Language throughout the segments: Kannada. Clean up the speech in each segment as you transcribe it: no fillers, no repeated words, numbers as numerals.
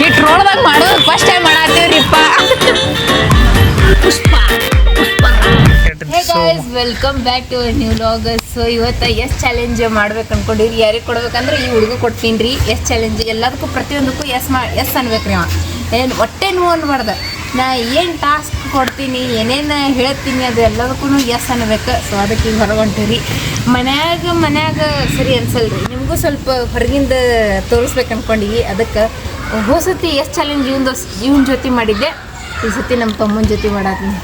ಈ ಟ್ರೋಲ್ದಾಗ ಮಾಡೋದು ಫಸ್ಟ್ ಟೈಮ್ ಮಾಡತ್ತೀವ್ರಿಪ್ಪ. Hey guys, welcome back to new vlog. So ಇವತ್ತು ಎಸ್ ಚಾಲೆಂಜ್ ಮಾಡ್ಬೇಕು ಅನ್ಕೊಂಡಿರಿ. ಯಾರಿಗೆ ಕೊಡ್ಬೇಕಂದ್ರೆ ಈ ಹುಡುಗ ಕೊಡ್ತೀನಿ ರೀ. ಎಸ್ ಚಾಲೆಂಜ್ ಎಲ್ಲದಕ್ಕೂ ಪ್ರತಿಯೊಂದಕ್ಕೂ ಎಸ್ ಅನ್ಬೇಕ್ರಿ. ಅವ ಏನು ಹೊಟ್ಟೆ ನೋವು ಅನ್ಬಾರ್ದು. ನಾ ಏನು ಟಾಸ್ಕ್ ಕೊಡ್ತೀನಿ, ಏನೇನು ಹೇಳ್ತೀನಿ ಅದು ಎಲ್ಲದಕ್ಕೂ ಎಸ್ ಅನ್ಬೇಕು. ಸೊ ಅದಕ್ಕೆ ಈಗ ಹೊರಗೆ ಹೊಂಟೀರಿ. ಮನ್ಯಾಗ ಸರಿ ಅನ್ಸಲ್ರಿ. ನಿಮಗೂ ಸ್ವಲ್ಪ ಹೊರಗಿಂದ ತೋರಿಸ್ಬೇಕು ಅನ್ಕೊಂಡಿವಿ. ಅದಕ್ಕೆ ಹೋಸತಿ ಎಸ್ ಚಾಲೆಂಜ್ ಇವನ್ ಜೊತೆ ಮಾಡಿದ್ದೆ. ಈ ಸತಿ ನಮ್ಮ ತಮ್ಮನ ಜೊತೆ ಮಾಡತ್ತೀನಿ.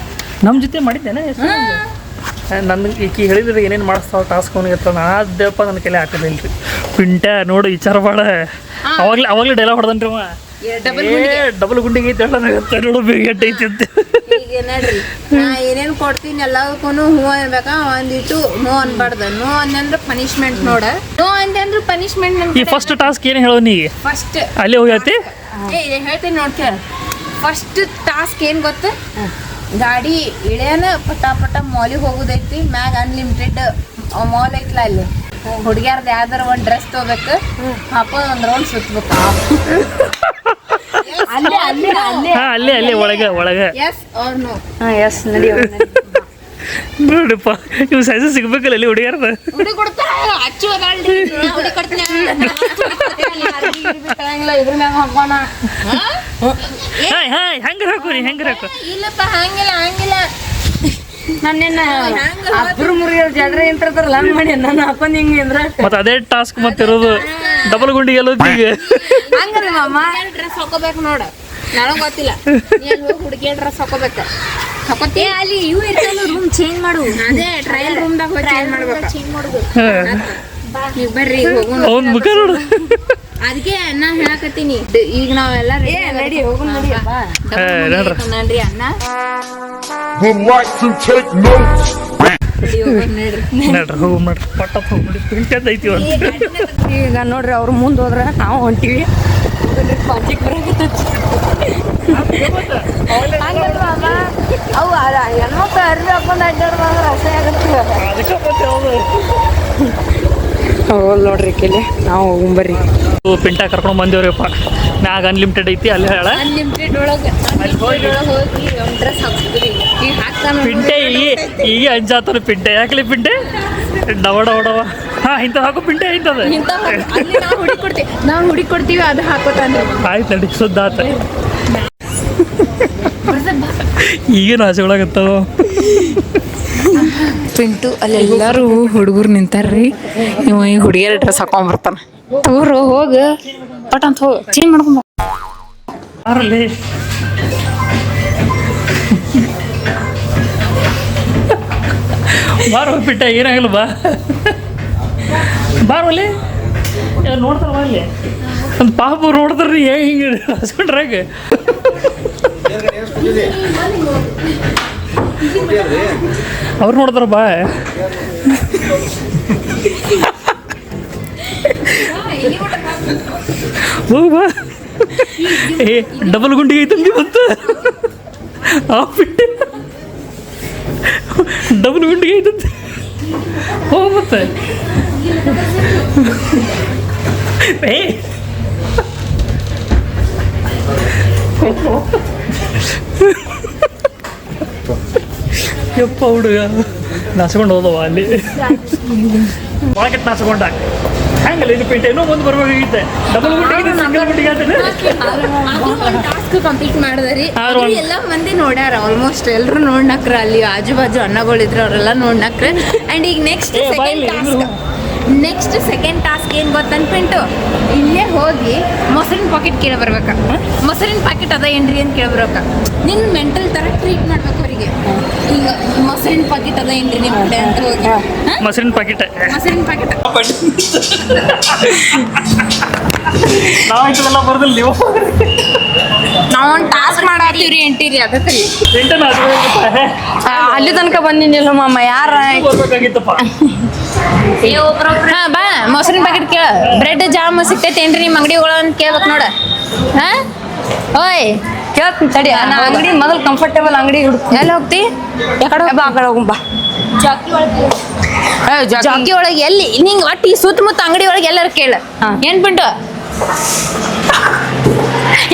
ನಮ್ಮ ಜೊತೆ ಮಾಡಿದ್ದೇನೆ. ನನ್ನ ಈಕಿ ಹೇಳಿದ್ರೆ ಏನೇನು ಮಾಡಿಸ್ತಾವ ಟಾಸ್ಕ್ ಅವನಿಗೆ ನಾ ಅದೇಪ್ಪ ನನ್ನ ಕೈಲಿ ಹಾಕೋದಿಲ್ಲ ರೀ. ಪಿಂಟ ನೋಡು ವಿಚಾರ ಮಾಡ. ಅವಾಗಲೇ ಡೈಲಾಗ್ ಹೊಡೆದನ್ರಿ ಅವ. ಡಬಲ್ ಗುಂಡಿಗೆ ಐತೆ ನೋಡು ಬೇಗಟ್ಟ ಐತಿ ಅಂತ. ಈಗ ನೋಡ್ರಿ, ನಾ ಏನೇನು ಕೊಡ್ತೀನಿ ಎಲ್ಲದಕ್ಕೂ ಹೂ ಅನ್ಬೇಕಾ. ಒಂದಿಟ್ಟು ನೋ ಅನ್ಬಾರ್ದು. ನೋ ಅಂದ್ರೆ ಪನಿಷ್ಮೆಂಟ್ ನೋಡ. ನೋ ಅಂದ್ರೆ ಪನಿಷ್ಮೆಂಟ್. ಈ ಫಸ್ಟ್ ಟಾಸ್ಕ್ ಏನು ಹೇಳೋ ನೀ ಫಸ್ಟ್ ಅಲ್ಲಿ ಹೋಗ್ಯಾತಿ ಹೇಳ್ತೀನಿ ನೋಡ್ತೀರ. ಫಸ್ಟ್ ಟಾಸ್ಕ್ ಏನು ಗೊತ್ತ? ಗಾಡಿ ಇಳ್ಯಾನ ಪಟ ಮಾಲಿಗೆ ಹೋಗೋದೈತಿ. ಮ್ಯಾಗ ಅನ್ಲಿಮಿಟೆಡ್ ಮಾಲ್ ಐತ್ಲ, ಅಲ್ಲಿ ಹುಡುಗ್ಯಾರ್ದು ಯಾವ್ದಾರ ಒಂದು ಡ್ರೆಸ್ ತೊಗೋಬೇಕು, ಹಾಕೋದು ಒಂದು ರೌಂಡ್ ಸುತ್ತಬೇಕು. ಅಲ್ಲೇ ಒಳಗೆ ಎಸ್ ಆರ್ ನೋ? ಎಸ್ ನಡಿ ನೋಡಪ್ಪ. ಇವು ಸೈಜ್ ಸಿಗ್ಬೇಕಲ್ಲ ಅಲ್ಲಿ ಹುಡುಗ್ಯಾರ್ದ. ಹುಡಿ ಕೊಡ್ತಾರ ಅಚ್ಚು ಹುಡಿ ಕೊಡ್ತೀನಿ. ಇದ್ರ ಮ್ಯಾಗ ಹಾಕೋಣ. ಹೆಂಗಾರ ಹಾಕು. ಇಲ್ಲಪ್ಪ ಹಂಗಿಲ್ಲ. ನನ್ನೇನ ಅಬ್ರು ಮುರಿಯೋದು ಜಡ್ರೆ ಎಂತಾರಲ್ಲ ಹಂಗ್ ಮಾಡಿ ನಾನು ಹಾಕೊಂಡ್ ಹಿಂಗೆ ಅಂದ್ರೆ ಮತ್ತೆ ಅದೇ ಟಾಸ್ಕ್ ಮತ್ತೆ ಇರೋದು. ಡಬಲ್ ಗುಂಡಿಗೆ ಎಲ್ಲ ಈಗ ಹಂಗ್ರಿ ಮಾಮ. ಡ್ರೆಸ್ ಹಾಕೋಬೇಕು ನೋಡ. ನನಗೆ ಗೊತ್ತಿಲ್ಲ. ಹುಡುಗಿ ಡ್ರೆಸ್ ಹಾಕೋಬೇಕು. ಹಾಕೋತಿ ಅಲ್ಲಿ ಇವು ಇರ್ತಾನ ರೂಮ್ ಚೇಂಜ್ ಮಾಡು. ಅದೇ ಟ್ರಯಲ್ ರೂಮ್ದಾಗ ಹೋಗಿ ಚೇಂಜ್ ಮಾಡುದು. ನೀವು ಬರ್ರಿ ಹೋಗೋಣ. ಅವ್ನ ಮುಖ ನೋಡು. ಅದಕ್ಕೆ ನಾ ಹೇಳಕತ್ತೀನಿ. ಈಗ ನಾವೆಲ್ಲ ನಡಿ ಹೋಗೋಣ ನಡ್ರಿ ಅಣ್ಣ. would like to take notes. ನಡ್ರಿ ಹೋಗಿ ಮಾಡ್ರಿ. ಪಟ್ಟಪ್ಪ ಹೋಗ್ಬಿಡಿ. ಪಿಂಟದ ಐತಿ ಈಗ ನೋಡ್ರಿ ಅವ್ರು ಮುಂದೆ ಹೋದ್ರೆ ನಾವು ಹೊಂಟಿವಿ. ಪಾಚಿಕ್ ಬರಾಕತ್ತೈತಿ. ಅವು ಹೆಣ್ಮಕ್ಳು ಅರ್ವಿ ಹಾಕೊಂಡು ಅಡ್ಡಾಡ್ಬಾರ್ದು ಅಸಹ್ಯ ಆಗತ್ತೆ. ಹೋಗಲ್ ನೋಡ್ರಿ ಕೆಲೆ ನಾವು ಹೋಗ್ಬರ್ರಿ. ಪಿಂಟ ಕರ್ಕೊಂಡು ಬಂದೇವ್ರಿಪ್ಪ. ಮ್ಯಾಗ ಅನ್ಲಿಮಿಟೆಡ್ ಐತಿ ಅಲ್ಲಿ ಹೇಳ. ಅನ್ಲಿಮಿಟೆಡ್ ಒಳಗೆ ಹೋಗಿ ಒಂದು ಡ್ರೆಸ್ ಹಾಕ್ತೀವಿ. ಈಗ ಹಾಕ್ತಾನ ಪಿಂಟೆ ಈಗ ಅಂಜಾತನ ಪಿಂಟೆ. ಯಾಕಲಿ ಪಿಂಟೆ ಡವ ಇಂಥ ಹಾಕು ಪಿಂಟೆ ಐತದ. ನಾವು ಹುಡಿ ಕೊಡ್ತೀವಿ ಅದು ಹಾಕೋತಾನೆ. ಆಯ್ತು ನಡಿ ಸುದ್ದ ಆತ. ಈಗೇನು ಆಸೆ ಒಳಗತ್ತಾವ. ಪಿಂಟು ಅಲ್ಲೆಲ್ಲರೂ ಹುಡುಗರು ನಿಂತಾರ್ರಿ. ನೀವು ಈ ಹುಡುಗಿಯರ ಡ್ರೆಸ್ ಹಾಕೊಂಡ್ಬರ್ತಾನ. ತಗೋರು ಹೋಗ ಪಟ್ ಅಂತ ಹೋಗಿ ಚೇಂಜ್ ಮಾಡ್ಕೊಂಬ. ಯಾರಲ್ಲಿ ಬಾರ ಪಿಂಟ ಏನಾಗಲ್ಲ ಬಾರ್ವಲ್ಲಿ ನೋಡ್ತಾರ ಅಲ್ಲಿ ಒಂದು ಪಾಪ ನೋಡ್ತಾರ್ರಿ ಹಿಂಗೆ ಹಸ್ಕೊಂಡ್ರಾಗ. ಅವ್ರು ನೋಡ್ತಾರ ಬಾ. ಹೋಗ ಬಾ. ಡಬಲ್ ಗುಂಡಿಗೆ ಐತಂದಿ ಬಂತ ಆ ಪಿಟ್ಟೆ. ಡಬಲ್ ಗುಂಡಿಗೆ ಐತಂತೆ. ಹೋಗ ಮತ್ತೆ ಯಪ್ಪ ಹುಡುಗ ನಾಚ್ಕೊಂಡು ಹೋದವ ಅಲ್ಲಿ ಒಳಗೆ ನಾಚ್ಕೊಂಡ. ಹಂಗಲ್ಲ ಇದು ಪಿಂಟೆ ಇನ್ನೂ ಮುಂದೆ ಬರ್ಬೇಕಾಗಿತ್ತೆ. ಡಬಲ್ ಗುಂಡಿಗೆ ಸಿಂಗಲ್ ಗುಂಡಿಗೆ ಟಾಸ್ಕ್ ಕಂಪ್ಲೀಟ್ ಮಾಡಿದ್ರಿ. ಎಲ್ಲ ಮಂದಿ ನೋಡ್ಯಾರ. ಆಲ್ಮೋಸ್ಟ್ ಎಲ್ಲರೂ ನೋಡ್ನಕ್ರ. ಅಲ್ಲಿ ಆಜು ಬಾಜು ಅಣ್ಣಗಳಿದ್ರು ಅವರೆಲ್ಲ ನೋಡ್ನಕ್ರ. ಆ್ಯಂಡ್ ಈಗ ನೆಕ್ಸ್ಟ್ ಸೆಕೆಂಡ್ ಟಾಸ್ಕ್ ಏನು ಗೊತ್ತನ್ ಪಿಂಟು? ಇಲ್ಲೇ ಹೋಗಿ ಮೊಸರಿನ ಪಾಕೆಟ್ ಕೇಳಿ ಬರ್ಬೇಕ. ಮೊಸರಿನ ಪಾಕೆಟ್ ಅದ ಏನ್ರಿ ಅಂತ ಕೇಳ್ಬರ್ಬೇಕ. ನಿನ್ನ ಮೆಂಟಲ್ ಥರ ಟ್ರೀಟ್ ಮಾಡ್ಬೇಕು ಅವರಿಗೆ. ಈಗ ಮೊಸರಿನ ಪಾಕೆಟ್ ಅದ ಏನ್ರಿ ನಿಮ್ಮ ಕಡೆ ಅಂತ ಹೋಗಿ ಮೊಸರಿನ ಪಾಕೆಟ್ ನಾವೆಲ್ಲ ಬರ್ದಿಲ್ಲ ನೀವು. ನಾವೊಂದು ಟಾಸ್ಕ್ ಮಾಡಾತೀವ್ರಿ ಎಂಟಿರಿ. ಅದಕ್ಕೆ ಅಲ್ಲಿ ತನಕ ಬಂದಿನಿಲ್ಲ ಮಾಮ. ಯಾರ ಬರ್ಬೇಕಾಗಿತ್ತಪ್ಪ. ಬಾ ಮೊಸರಿನ ಪ್ಯಾಕೆಟ್ ಕೇಳ. ಬ್ರೆಡ್ ಜಾಮ್ ಸಿಗ್ತೈತೆ ಏನ್ರಿ ನಿಮ್ಮ ಅಂಗಡಿ ಒಳ ಅಂತ ಕೇಳ್ಬೇಕು ನೋಡ. ಓಯ್ ಕೇಳ್ತೀನಿ ತಡಿ ನಾ ಅಂಗಡಿ ಮೊದಲು ಕಂಫರ್ಟೇಬಲ್ ಅಂಗಡಿ ಹುಡುಕ್ತೀನಿ. ಎಲ್ಲಿ ಹೋಗ್ತಿ ಯಾಕಡೆ ಬಾ ಆ ಕಡೆ ಹೋಗುಂಬಾ. ಜಾಕಿ ಒಳಗೆ ಎಲ್ಲಿ ನಿಂಗೆ ಒಟ್ಟು ಈ ಸುತ್ತಮುತ್ತ ಅಂಗಡಿ ಒಳಗೆ ಎಲ್ಲಾರು ಕೇಳ ಹಾ. ಏನ್ ಬಿಟ್ಟು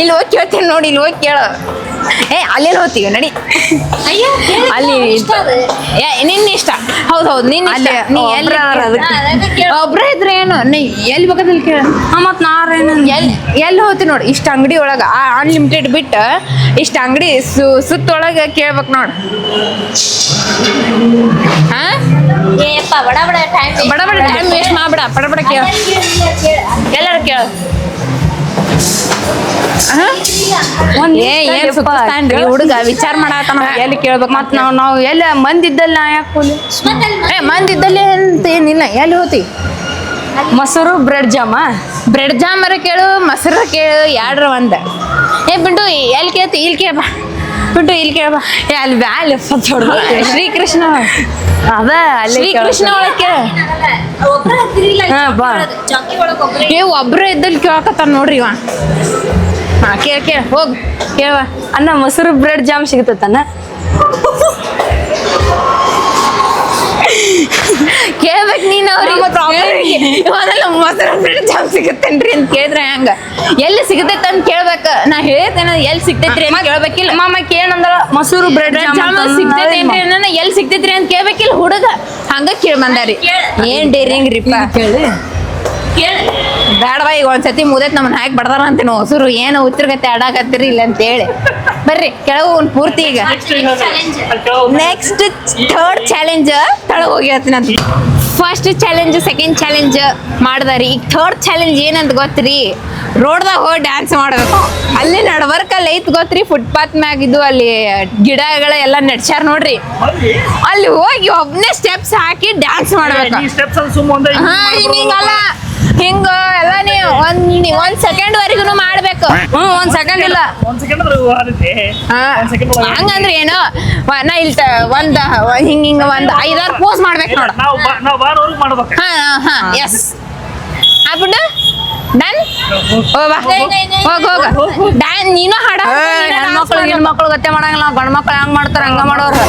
ಇಲ್ಲಿ ಹೋಗಿ ಕೇಳ್ತೀನಿ ನೋಡಿ, ಇಲ್ಲಿ ಹೋಗಿ ಕೇಳು. ಅಲ್ಲೆಲ್ಲಿ ಹೋಗ್ತೀವಿ ನಡಿ. ಅಲ್ಲಿ ನಿನ್ನ ಇಷ್ಟ. ಹೌದು ನಿನ್ನ ಇಷ್ಟ. ಅಲ್ಲಿ ನೀ ಎಲ್ಲಿ ಒಬ್ರೇ ಇದ್ರೆ ಏನು ನೀ ಎಲ್ಲಿ ಬೇಕಾದಲ್ಲಿ ಕೇಳ. ಮತ್ತು ನಾರೇನು ಎಲ್ಲಿ ಹೋಗ್ತಿ ನೋಡಿ, ಇಷ್ಟ ಅಂಗಡಿ ಒಳಗೆ ಅನ್ಲಿಮಿಟೆಡ್ ಬಿಟ್ಟು ಇಷ್ಟ ಅಂಗಡಿ ಸುತ್ತೊಳಗೆ ಕೇಳ್ಬೇಕು ನೋಡು. ಹಾ ಬಡ ಬಡ ಟೈಮ್ ವೇಸ್ಟ್ ಮಾಡ್ಬೇಡ, ಪಡ ಪಡ ಕೇಳ. ಎಲ್ಲರೂ ಕೇಳ. ಏನ್ ಸುತ್ತಾನ್ರಿ ಹುಡುಗ ವಿಚಾರ ಮಾಡಾಕ ಎಲ್ಲಿ ಕೇಳ್ಬೇಕು. ಮತ್ತು ನಾವು ಎಲ್ಲ ಮಂದಿ ಇದ್ದಲ್ಲಿ ನಾ ಯಾಕೆ ಹೋಗ್ಲಿ? ಮಂದಿ ಇದ್ದಲ್ಲಿ ಅಂತ ಏನಿಲ್ಲ. ಎಲ್ಲಿ ಹೋತಿ? ಮೊಸರು ಬ್ರೆಡ್ ಜಾಮ ಬ್ರೆಡ್ ಜಾಮರ ಕೇಳು, ಮೊಸರು ಕೇಳು, ಎರಡ್ರ ಒಂದ. ಬಿಟ್ಟು ಎಲ್ಲಿ ಕೇಳ್ತಿ? ಇಲ್ಲಿ ಕೇಳ್ಬಾ. ಬಿಟ್ಟು ಇಲ್ಲಿ ಕೇಳ್ಬಾ. ಅಲ್ಲಿ ಬ್ಯಾಲ್ ಶ್ರೀಕೃಷ್ಣ ಅದ ಅಲ್ಲಿ ಶ್ರೀಕೃಷ್ಣ ಒಳಗೆ ಕೇಳ. ಹಾ ಬಾ. ಒಬ್ರು ಇದ್ದಲ್ಲಿ ಕೇಳಕತ್ತಾನ ನೋಡ್ರಿ ಇವ. ಹಾ ಕೇಳ ಹೋಗ್ ಕೇಳವ. ಅನ್ನ ಮೊಸರು ಬ್ರೆಡ್ ಜಾಮ್ ಸಿಗ್ತೈತನ್ನ? ಕೇಳ್ಬೇಕು ನೀನು ಅವ್ರಿಗೆ. ಮೊದಲ ಮೊಸರು ಬ್ರೆಡ್ ಜಾಮ್ ಸಿಗುತ್ತೇನ್ರಿ ಅಂತ ಕೇಳಿದ್ರೆ ಹೆಂಗ? ಎಲ್ಲಿ ಸಿಗತೈತೆ ಅಂತ ಕೇಳ್ಬೇಕ. ನಾ ಹೇಳ್ತೇನೆ ಎಲ್ಲಿ ಸಿಗ್ತೈತ್ರಿ ಅಂತ ಕೇಳ್ಬೇಕಿಲ್ಲ. ಮಾಮ ಕೇಳಂದ್ರ ಮೊಸರು ಬ್ರೆಡ್ ಜಾಮ್ ಸಿಗ್ತೈತೇನ್ರಿ ಅನ್ನೋಣ ಎಲ್ಲಿ ಸಿಗ್ತೈತ್ರಿ ಅಂತ ಕೇಳ್ಬೇಕಿಲ್ಲ ಹುಡುಗ. ಹಂಗ ಕೇಳ್ ಬಂದಾರಿ. ಏನ್ ಡೇರಿಂಗ್ ರೀಪ. ಕೇಳಿ ಬೇಡವಾ ಈಗ ಒಂದ್ಸತಿ ಮುದೈತ್ ನಮ್ಮನ್ನ ಹಾಕಿ ಬಡ್ದಾರ ಅಂತೀನಿ. ಹೊಸರು ಏನು ಉತ್ತರಗತ್ತೆ ಆಡಾಕತ್ತೀರಿ ಇಲ್ಲ ಅಂತ ಹೇಳಿ ಬರ್ರಿ ಕೆಳಗೆ ಒಂದು ಪೂರ್ತಿ. ಈಗ ನೆಕ್ಸ್ಟ್ ಥರ್ಡ್ ಚಾಲೆಂಜ್ ಕೆಳಗೆ ಹೋಗಿ ಹೇಳ್ತೀನಿ ಅಂತ. ಫಸ್ಟ್ ಚಾಲೆಂಜ್ ಸೆಕೆಂಡ್ ಚಾಲೆಂಜ್ ಮಾಡ್ದಾರಿ. ಈಗ ಥರ್ಡ್ ಚಾಲೆಂಜ್ ಏನಂತ ಗೊತ್ತ್ರಿ? ರೋಡ್ದಾಗ ಹೋಗಿ ಡ್ಯಾನ್ಸ್ ಮಾಡ್ಬೇಕು. ಅಲ್ಲಿ ನಡ್ಬರ್ಕಲ್ಲಿ ಐತ್ ಗೊತ್ತ್ರಿ, ಫುಟ್ಪಾತ್ ಮ್ಯಾಗ ಇದು ಅಲ್ಲಿ ಗಿಡಗಳ ಎಲ್ಲ ನಡ್ಸ್ಯಾರ ನೋಡ್ರಿ. ಅಲ್ಲಿ ಹೋಗಿ ಒಬ್ನೇ ಸ್ಟೆಪ್ಸ್ ಹಾಕಿ ಡ್ಯಾನ್ಸ್ ಮಾಡ್ಬೇಕು. ಹಾ ಹಿಂಗಲ್ಲ, ಹಿಂಗ ಎಲ್ಲ ನೀವು ಒಂದ್ ಸೆಕೆಂಡ್ ವರೆಗೂ ಮಾಡ್ಬೇಕು. ಒಂದ್ ಸೆಕೆಂಡ್ ಇಲ್ಲ. ಹಂಗಂದ್ರೆ ಏನು? ನಾ ಇಲ್ಲಿ ಹಿಂಗ ಒಂದ್ 5-6 ಪೋಸ್ ಮಾಡ್ಬೇಕು ನೋಡ. ಹಾ ಹಾ ಎಸ್ ಆಗ್ಬಿಟ್ಟು ಡನ್. ಹೋಗ ಡ್ಯಾನ್ ನೀನು ಹಾಡ. ಹೆಣ್ಮಕ್ಳು ಗತ್ತೆ ಮಾಡಂಗಿಲ್ಲ, ಗಂಡ್ ಮಕ್ಳು ಹೆಂಗ್ ಮಾಡ್ತಾರ ಹಂಗ ಮಾಡೋರು.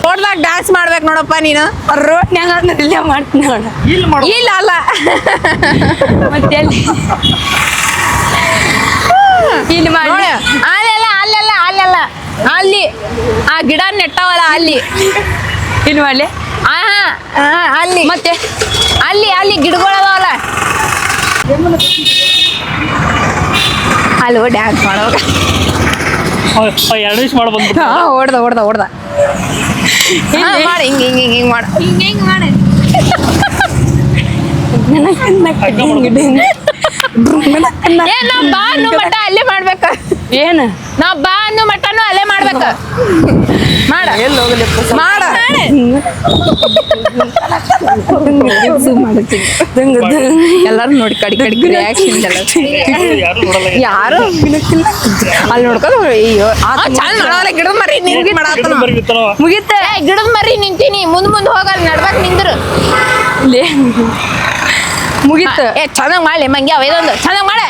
ರೋಡ್ದಾಗ ಡ್ಯಾನ್ಸ್ ಮಾಡ್ಬೇಕು ನೋಡಪ್ಪ ನೀನು. ರೋಡ್ನ್ಯಾಗ ಇಲ್ಲೇ ಮಾಡ್ತೀನಿ ನೋಡ. ಇಲ್ಲ ಅಲ್ಲ ಮತ್ತೆ ಇಲ್ಲಿ ಮಾಡಿ ನೋಡಿ. ಅಲ್ಲೆಲ್ಲ ಅಲ್ಲಿ ಆ ಗಿಡ ನೆಟ್ಟವಲ್ಲ ಅಲ್ಲಿ. ಇಲ್ಲಿ ಮಾಡ್ಲಿ ಅಲ್ಲಿ ಮತ್ತೆ ಅಲ್ಲಿ ಗಿಡಗಳವಲ್ಲ ಅಲ್ಲಿ ಡ್ಯಾನ್ಸ್ ಮಾಡೋವಾಗ 2 ನಿಮಿಷ ಮಾಡಿ ಬಂದ್ಬಿಟ್ಟು ಹೊಡ್ದ ಮಾಡಿ ಹಿಂಗ್ ಮಾಡು. ನಾವ್ ಬಾ ಅನ್ನೋ ಮಟ್ಟ ಅಲ್ಲೇ ಮಾಡ್ಬೇಕು. ಏನು ನಾವ್ ಬಾ ಅನ್ನೋ ಮಟ್ಟನು ಅಲ್ಲೇ ಮಾಡ್ಬೇಕು. ಮಾಡ ಎಲ್ಲಿ ಹೋಗಲಿ ಮಾಡ ಎಲ್ಲಾರು ನೋಡಿ ಕಡಿ ರಿಯಾಕ್ಷನ್ ಯಾರು ಅಲ್ಲಿ ನೋಡ್ಕೊಂಡು ಅಯ್ಯೋ ಚಂದ ಮಾಡೋಲ್ಲ. ಗಿಡದ ಮರಿ ನಿಂತಿ ಮಾಡಾತನ ಮುಗಿತ. ಗಿಡದ ಮರಿ ನಿಂತೀನಿ, ಮುಂದ್ ಹೋಗಲ್ಲ, ನಡ್ಬಾಕ್ ನಿಂದ್ರು ಮುಗೀತ. ಚೆನ್ನಾಗ್ ಮಾಡ್ಲಿ ಮಂಗ್ಯ ಇದೊಂದು ಚೆನ್ನಾಗ್ ಮಾಡ.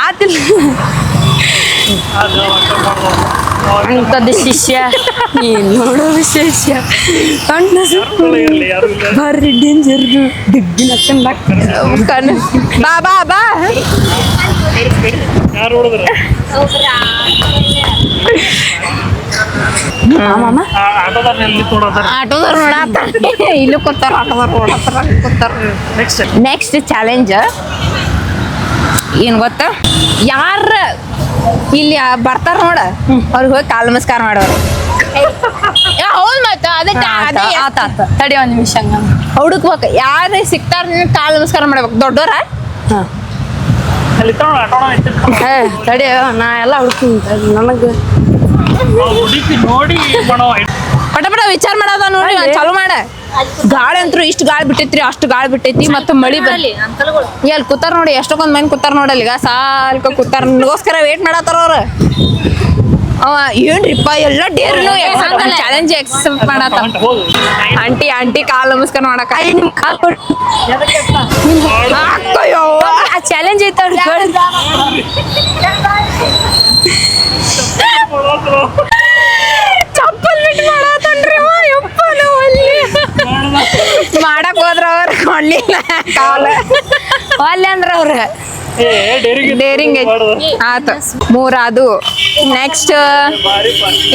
ಆತಿಲ್ಲ ಅಂತದ ಶಿಷ್ಯ ನೀನ್ ನೋಡೋ ವಿಶೇಷ ಕಣ್ಣ ಭಾರಿ ಡೇಂಜರ್ ಬಾ ಯಾರು ನೋಡಿದ್ರ ಆಟೋದವ್ರು ನೋಡಾತ ಇಲ್ಲೂ ಕೂತಾರ. ನೆಕ್ಸ್ಟ್ ಚಾಲೆಂಜ್ ಏನ್ ಗೊತ್ತ? ಯಾರ ಇಲ್ಲಿ ಬರ್ತಾರ ನೋಡ ಅವ್ರಿಗೆ ಹೋಗಿ ಕಾಲ್ ನಮಸ್ಕಾರ ಮಾಡೋರು. ಹೌದ್ ಮತ್ತ ಅದೇ ತಡಿ ಒಂದ್ ನಿಮಿಷ ಹುಡುಕ್ಬೇಕು. ಯಾರು ಸಿಗ್ತಾರ ಕಾಲ್ ನಮಸ್ಕಾರ ಮಾಡ್ಬೇಕು. ದೊಡ್ಡೋರ ತಡಿ ನಾ ಎಲ್ಲ ಹುಡುಕ್ತೀನಿ. ನನಗೆ ನೋಡಿ ಪಟ ವಿಚಾರ ಮಾಡೋದ ನೋಡಿ. ಚಾಲು ಮಾಡ. ಗಾಳಿ ಅಂತೂ ಇಷ್ಟು ಗಾಳಿ ಬಿಟ್ಟೈತ್ರಿ, ಅಷ್ಟು ಗಾಳಿ ಬಿಟ್ಟೈತಿ. ಮತ್ತೆ ಮಳಿ ಎಲ್ಲಿ ಕೂತಾರ ನೋಡಿ, ಎಷ್ಟೊಂದ್ ಮಂದಿ ಕೂತಾರ ನೋಡಲ್ಲಿ. ಈಗ ಸಾಲ್ಕ ಕೂತಾರ, ನಿಗೋಸ್ಕರ ವೇಟ್ ಮಾಡತ್ತಾರ ಅವ್ರ. ಅವ ಏನ್ರಿಪ್ಪ ಎಲ್ಲ ಡೇರ್ನು ಚಾಲೆಂಜ್ ಎಕ್ಸೆಪ್ಟ್ ಮಾಡತ್ತ ಹೋಗು ಆಂಟಿ ಕಾಲ್ ನಮಸ್ಕಾರ ಮಾಡಕ ಆ ಚಾಲೆಂಜ್ ಐತ ಚಪ್ಪಲ್ ಬಿಟ್ಟು ಮಾಡತ್ತನ್ರಿ ಯಪ್ಪ ನಾವು ಅಲ್ಲಿ ಮಾಡಕ್ ಹೋದ್ರ ಅವ್ರ ಕೊಡ್ಲಿಲ್ಲ ಕಾಲ ಅಲ್ಲಿ ಅಂದ್ರ ಅವ್ರ ಡೇರಿಂಗ್ ಆತ 3 ಅದು ನೆಕ್ಸ್ಟ್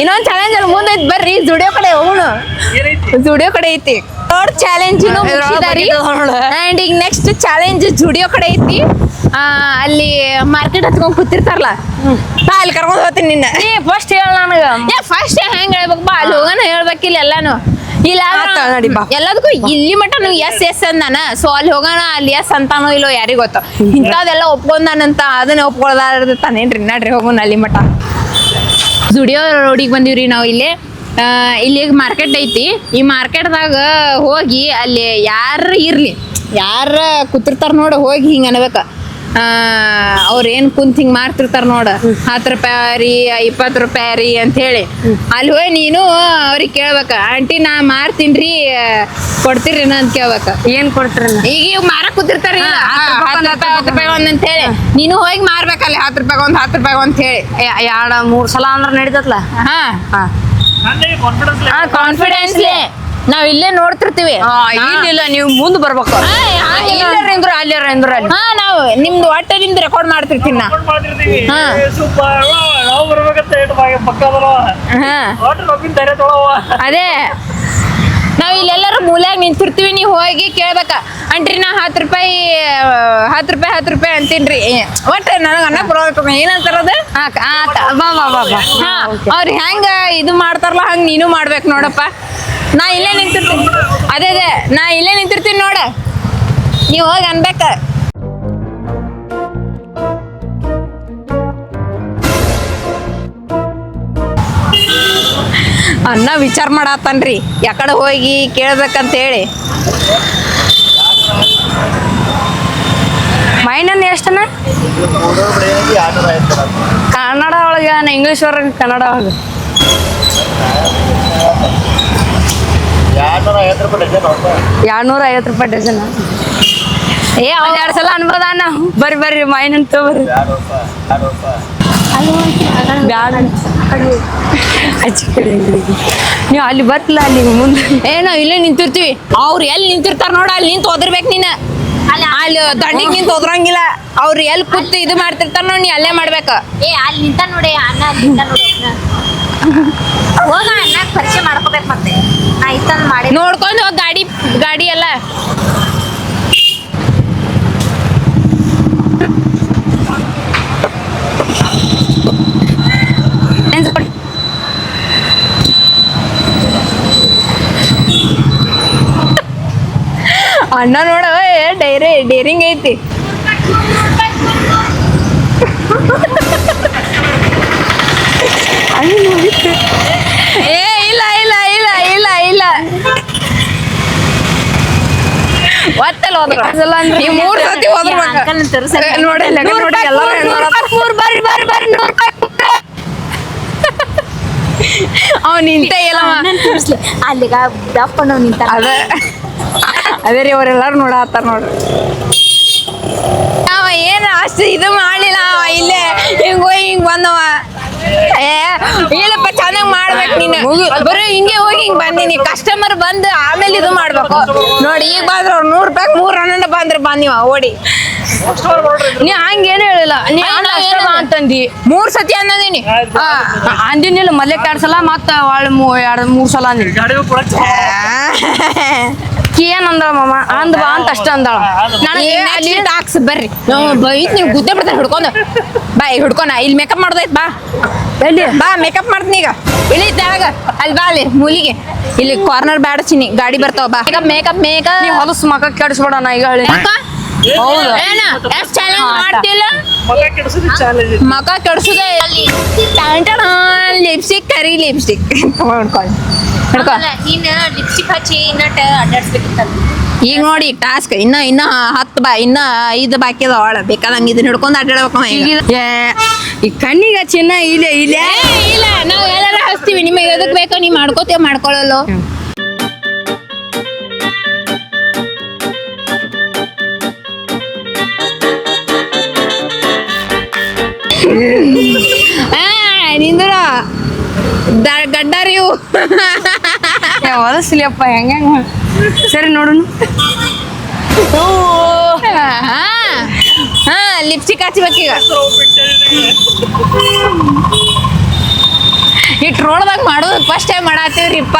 ಇನ್ನೊಂದ್ ಚಾಲೆಂಜ್ ಅಲ್ಲಿ ಮುಂದೈತಿ ಬರ್ರಿ ಜುಡಿಯೋ ಕಡೆ ಹೋಗೋಣ ಜುಡಿಯೋ ಕಡೆ ಐತಿ ಥರ್ಡ್ ಚಾಲೆಂಜ್ ಅಂಡ್ ಈಗ ನೆಕ್ಸ್ಟ್ ಚಾಲೆಂಜ್ ಜುಡಿಯೋ ಕಡೆ ಐತಿ ಅಲ್ಲಿ ಮಾರ್ಕೆಟ್ ಹತ್ಕೊಂಡ್ ಕೂತಿರ್ತಾರಲ್ಲ ಬಾ ಅಲ್ಲಿ ಕರ್ಕೊಂಡ್ ಹೋಗ್ತೀನಿ ನಿನ್ನ ಫಸ್ಟ್ ಹೇಳ ನನಗ ಫಸ್ಟ್ ಹೆಂಗ್ ಹೇಳ್ಬೇಕು ಬಾ ಅಲ್ಲಿ ಹೋಗೋಣ ಹೇಳ್ಬೇಕಿಲ್ಲ ಎಲ್ಲಾನು ಇಲ್ಲ ಎಲ್ಲದಕ್ಕೂ ಇಲ್ಲಿ ಮಟ್ಟ ನೀವು ಎಸ್ ಅಂದಾನ ಸೊ ಅಲ್ಲಿ ಹೋಗೋಣ ಅಲ್ಲಿ ಎಸ್ ಅಂತಾನೋ ಇಲ್ಲೋ ಯಾರಿಗ ಗೊತ್ತ ಇಂಥದೆಲ್ಲ ಒಪ್ಕೊಂಡಾನಂತ ಅದನ್ನ ಒಪ್ಕೊಳ್ದಾನೇನ್ರಿ ನಡ್ರಿ ಹೋಗೋಣ ಅಲ್ಲಿ ಮಟ್ಟ ಜುಡಿಯೋ ರೋಡಿಗೆ ಬಂದಿವ್ರಿ ನಾವು ಇಲ್ಲಿ ಮಾರ್ಕೆಟ್ ಐತಿ ಈ ಮಾರ್ಕೆಟ್ದಾಗ ಹೋಗಿ ಅಲ್ಲಿ ಯಾರು ಇರ್ಲಿ ಯಾರ ಕೂತಿರ್ತಾರ ನೋಡ ಹೋಗಿ ಹಿಂಗ ಅನ್ಬೇಕ ಅವ್ರ ಏನ್ ಕುಂತ್ ಹಿಂಗ್ ಮಾರ್ತಿರ್ತಾರ ನೋಡ 10 ರೂಪಾಯಿ ರೀ 20 ರೂಪಾಯಿ ರೀ ಅಂತ ಹೇಳಿ ಅಲ್ಲಿ ಹೋಗಿ ನೀನು ಅವ್ರಿಗೆ ಕೇಳ್ಬೇಕ ಆಂಟಿ ನಾ ಮಾರ್ತೀನ್ರಿ ಕೊಡ್ತೀರಿ ಅಂತ ಕೇಳ್ಬೇಕ ಏನ್ ಕೊಡ್ತೀರಿ ಈಗ ಮಾರಕ್ ಕೂತಿರ್ತಾರ 10 ರೂಪಾಯಿ ಒಂದ್ ಅಂತ ಹೇಳಿ ನೀನು ಹೋಗಿ ಮಾರ್ಬೇಕಲ್ಲಿ 10 ರೂಪಾಯಿ ಒಂದ್ 10 ರೂಪಾಯಿ ಅಂತ ಹೇಳಿ 2-3 ಸಲ ಅಂದ್ರ ನಡೀತತ್ಲ ಹಾ ಕಾನ್ಫಿಡೆನ್ಸ್ ಕಾನ್ಫಿಡೆನ್ಸ್ಲಿ ನಾವ್ ಇಲ್ಲೇ ನೋಡ್ತಿರ್ತೀವಿ ಇಲ್ಲ ನೀವು ಮುಂದ್ ಬರ್ಬೇಕು ಅಲ್ಲಿ ಹಾ ನಾವು ನಿಮ್ದು ಒಟ್ಟ ನಿಮ್ದು ರೆಕಾರ್ಡ್ ಮಾಡ್ತಿರ್ತೀನಿ ನಾ ಮಾಡ್ತಿರ್ತೀವಿ ಹಾ. ಸೂಪರ್ ನಾವು ಬರ್ಬೇಕಂತ ಪಕ್ಕದಲ್ವ ಹಾ ಒಟ್ಟು ರೊಕ್ಕಿನ ಧೈರ್ಯ ತೊಳವ ಅದೇ ನಾವ್ ಇಲ್ಲೆಲ್ಲರೂ ಮೂಲ್ಯಾಗ ನಿಂತಿರ್ತೀವಿ ನೀವು ಹೋಗಿ ಕೇಳ್ಬೇಕ ಅಂಟ್ರಿ ನಾ 10 ರೂಪಾಯಿ ಅಂತೀನ್ರಿ ಒಟ್ಟ ನನಗ ಅನ್ನ ಬರೋದು ಏನಂತಾರದು ಅವ್ರ ಹೆಂಗ ಇದು ಮಾಡ್ತಾರಲ್ಲ ಹಂಗ ನೀನು ಮಾಡ್ಬೇಕು ನೋಡಪ್ಪ ನಾ ಇಲ್ಲೇ ನಿಂತಿರ್ತೀನಿ ಅದೇ ನಾ ಇಲ್ಲೇ ನಿಂತಿರ್ತೀನಿ ನೋಡ ನೀವು ಹೋಗಿ ಅನ್ಬೇಕ ಅನ್ನ ವಿಚಾರ ಮಾಡತ್ತನ್ರಿ ಯಾಕಡೆ ಹೋಗಿ ಕೇಳ್ಬೇಕಂತ ಹೇಳಿ ಮೈನನ್ ಎಷ್ಟನ ಕನ್ನಡ ಒಳಗ ಇಂಗ್ಲೀಷ್ ಒಳಗ ಕನ್ನಡ ಒಳಗ 250 ರೂಪಾಯಿ ಡಜನ್ ಏ 2 ಸಲ ಅನ್ಬೋದ ನಾವು ಬರ್ರಿ ಮೈನನ್ ತಗೋರಿ ಬ್ಯಾಡ ನೀವು ಅಲ್ಲಿ ಬರ್ತಿಲ್ಲ ಅಲ್ಲಿ ಮುಂದೆ ನಾವ್ ಇಲ್ಲೇ ನಿಂತಿರ್ತೀವಿ ಅವ್ರು ಎಲ್ಲಿ ನಿಂತಿರ್ತಾರ ನೋಡ ಅಲ್ಲಿ ನಿಂತು ಓದಿರ್ಬೇಕು ನೀನ ಅಲ್ಲಿ ದಂಡಿಗೆ ನಿಂತು ಓದ್ರಂಗಿಲ್ಲ ಅವ್ರು ಎಲ್ಲಿ ಕೂತು ಇದು ಮಾಡ್ತಿರ್ತಾರ ನೋಡಿ ನೀ ಅಲ್ಲೇ ಮಾಡ್ಬೇಕ ಅಲ್ಲಿ ನಿಂತ ನೋಡಿ ಅಣ್ಣ ಅಲ್ಲಿ ನಿಂತ ನೋಡಿ ಹೋಗ ಅಣ್ಣ ಪರಿಚಯ ಮಾಡ್ಕೋಬೇಕು ಮತ್ತೆ ನಾ ಇತ್ತಂದ್ ಮಾಡಿ ನೋಡ್ಕೊಂಡು ಹೋಗ್ ಗಾಡಿ ಎಲ್ಲ ಅಣ್ಣ ನೋಡ ಡೇರಿಂಗ್ ಐತಿ ಏ ಇಲ್ಲ ಒತ್ತಲ್ಲ ಹೋದ್ರ ನೀವು 3 ಸತಿ ಹೋದ್ರಬೇಕು ನೋಡಿ ಅವ್ ನಿಂತ ಇಲ್ಲ ಅಲ್ಲಿಗ ದಪ್ಪ ನಾವು ನಿಂತ ಅದೇ ರೀ ಅವರೆಲ್ಲಾರು ನೋಡತ್ತಾರ ನೋಡ್ರಿ ಅವ ಏನ್ ಅಷ್ಟು ಇದು ಮಾಡ್ಲಿಲ್ಲ ಅವ ಇಲ್ಲೇ ಹಿಂಗ್ ಬಂದವ ಇಲ್ಲಪ್ಪ ಚೆನ್ನಾಗ್ ಮಾಡ್ಬೇಕು ನೀನು ಬರೀ ಹಿಂಗೆ ಹೋಗಿ ಹಿಂಗ್ ಬಂದಿನಿ ಕಸ್ಟಮರ್ ಬಂದು ಆಮೇಲೆ ಇದು ಮಾಡ್ಬೇಕು ನೋಡಿ ಈಗ ಬಂದ್ರ ಅವ್ರು 100 ರೂಪಾಯಿ 3 ಹಣ್ಣ ಬಂದಿವ ಓಡಿ ನೀ ಹಂಗೇನು ಹೇಳಿಲ್ಲ ನೀ ಅಂತಂದಿ 3 ಸತಿ ಅನ್ನೋದೀನಿ ಅಂದಿನಿಲ್ಲ ಮಲ್ಲೆ 2 ಸಲ ಮತ್ತ ಒಳ್ಳೆ 2-3 ಸಲ ಅಂದಿನಿ ಏನ್ ಅಂದಳ ಮಾಮ ಅಂದ್ ಬಾ ಅಂತ ಅಷ್ಟ ಅಂದಳ ಟಾಕ್ಸ್ ಬರ್ರಿ ಬೈತ್ ನೀವು ಗುದ್ದೆ ಬಿಡ್ತಾರೆ ಹಿಡ್ಕೊಂಡು ಬಾ ಹಿಡ್ಕೊನ ಇಲ್ಲಿ ಮೇಕಪ್ ಮಾಡೋದೈತ್ ಬಾ ಎಲ್ಲಿ ಬಾ ಮೇಕಪ್ ಮಾಡ್ತೀನಿ ಈಗ ಇಳಿತಾಗ ಅಲ್ಲಿ ಬಾ ಅಲ್ಲಿ ಮೂಲಿಗೆ ಇಲ್ಲಿ ಕಾರ್ನರ್ ಬ್ಯಾಡ ಚಿನ್ನಿ ಗಾಡಿ ಬರ್ತಾವ ಬಾ ಮೇಕಪ್ ನೀ ಹೊಲಸು ಮಕ್ಕ ಕೆಡಿಸ್ಬೇಡ ನಾ ಈಗ ಹೇಳಿ ಹೌದು ಎಷ್ಟು ಚಾಲೆಂಜ್ ಮಾಡ್ತಿಲ್ಲ ಮಕ ಕೆಡ್ಸುದೇ ಲಿಪ್ಸ್ಟಿಕ್ ಕರಿ ಲಿಪ್ಸ್ಟಿಕ್ ಹಿಡ್ಕೊ ನೀನು ಲಿಪ್ಸ್ಟಿಕ್ ಹಚ್ಚಿ ಇನ್ನಟ್ ಅಡ್ಡಾಡ್ಸ್ಬೇಕಿತ್ತಲ್ಲ ಈಗ ನೋಡಿ ಟಾಸ್ಕ್ ಇನ್ನ 10 ಇನ್ನ 5 ಬಾಕಿ ಅದಾವ ಬೇಕಾದಂಗ ಇದನ್ನ ಹಿಡ್ಕೊಂಡು ಅಡ್ಡಾಡ್ಬೇಕು ಈ ಕಣ್ಣಿಗೆ ಚಿನ್ನ ಇಲ್ಲೇ ಇಲ್ಲೇ ಇಲ್ಲ ನಾವು ಎಲ್ಲಾರ ಹಚ್ತೀವಿ ನಿಮಗೆ ಎದಕ್ ಬೇಕೋ ನೀವ್ ಮಾಡ್ಕೋತೀವಿ ಮಾಡ್ಕೊಳ್ಳಲ್ಲ ನಿಂದ್ರ ಗಡ್ಡಾರಿವು ಹೊಲಸ್ಲಿಯಪ್ಪ ಹೆಂಗ ಸರಿ ನೋಡು ಹಾ ಲಿಪ್ಸ್ಟಿಕ್ ಹಚ್ಬೇಕೀಗ ಈ ಟ್ರೋಲ್ದಾಗ ಮಾಡೋದು ಫಸ್ಟ್ ಟೈಮ್ ಮಾಡತ್ತೀವ್ರಿಪ್ಪ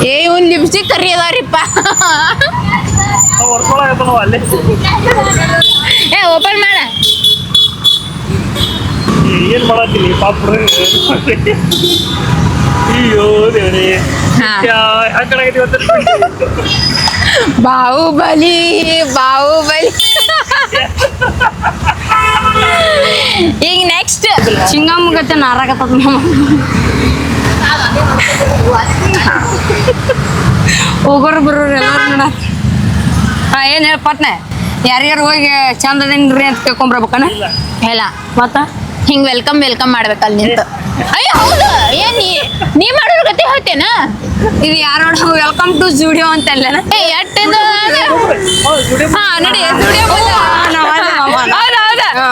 ಏ ಇವ್ನ ಲಿಪ್ಸ್ಟಿಕ್ ಕರಿ ಅದಾವ್ರಿಪ್ಪ ಏ ಓಪನ್ ಮಾಡ ಏನ್ ಮಾಡತ್ತೀನಿ ಪಾಪ ಅಯ್ಯೋ ದೇವ್ರಿ ಬಾಹುಬಲಿ ಈಗ ನೆಕ್ಸ್ಟ್ ಚಿಂಗಮ್ಮಗತ್ತೆ ನಾರಾಗತ್ತದ ಹೋಗೋರು ಬರೋರು ಎಲ್ಲಾರು ನೋಡ ಏನ್ ಹೇಳ ಪಟ್ನೆ ಯಾರ್ಯಾರು ಹೋಗಿ ಚಂದದೇನ್ರಿ ಅಂತ ಕೇಳ್ಕೊಂಬರ್ಬೇಕನ ಇಲ್ಲ ಮತ್ತ ಹಿಂಗ್ ವೆಲ್ಕಮ್ ಮಾಡ್ಬೇಕಲ್ಲ ನಿಂತು ಅಯ್ಯ ಹೌದು ಏನ್ ನೀ ಮಾಡೋರ್ ಗತಿ ಹೇಳ್ತೇನ ಇದು ಯಾರು ವೆಲ್ಕಮ್ ಟು ಸ್ಟುಡಿಯೋ ಅಂತ ಅಲ್ಲೇನ ಏ ಎಟ್ಟಿದು ಹಾ ನಡಿ ಸ್ಟುಡಿಯೋ